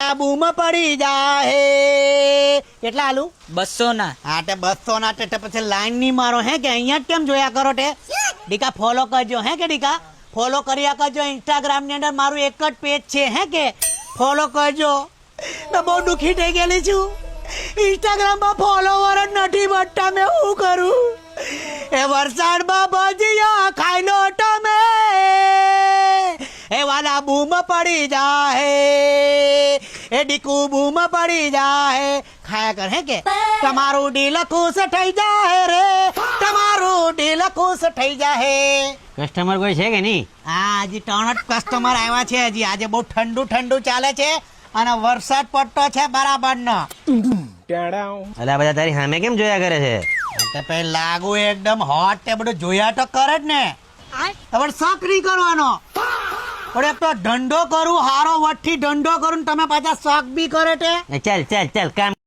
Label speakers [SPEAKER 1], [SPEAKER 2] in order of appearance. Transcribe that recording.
[SPEAKER 1] બૂમ પડી જાહે કેટલા આલુ
[SPEAKER 2] 200 ના.
[SPEAKER 1] હા તે 200 ના તે પછી લાઈન ની મારો હે કે અહીંયા જ કેમ જોયા કરો તે દીકા ફોલો કરજો હે કે દીકા ફોલો કર્યા કરજો ઇન્સ્ટાગ્રામ ની અંદર મારું એક જ પેજ છે હે કે ફોલો કરજો તો બહુ દુખી થઈ ગયેલી છું ઇન્સ્ટાગ્રામ પર ફોલોવર જ નથી વધતા મેં શું કરું એ વરસાદમાં ભજીયા ખાઈ લો તમે એ વાલા બૂમ પડી જાહે એ ડીકુ બૂમ પડી જાહે ખાયા કર હે કે તમારું દિલ ખુશ થઈ જાહે રે તમારું દિલ ખુશ થઈ જાહે
[SPEAKER 3] કસ્ટમર કોઈ છે કે નહીં?
[SPEAKER 1] હા હજી 3 જ કસ્ટમર આવ્યા છે હજી આજે બહુ ઠંડુ ઠંડુ ચાલે છે અને વરસાદ પડતો છે બરાબરનો
[SPEAKER 3] અલા બધા તારી સામે કેમ જોયા કરે છે?
[SPEAKER 1] તો પછી લાગુ એકદમ હોટ તે બધું જોયા તો કરે જ ને તમારે શક નહીં કરવાનો પણ એક તો ધંધો કરું હારો વટથી ધંધો કરું ને તમે પાછા શક બી કરે તે
[SPEAKER 3] ચાલ ચાલ ચાલ કામ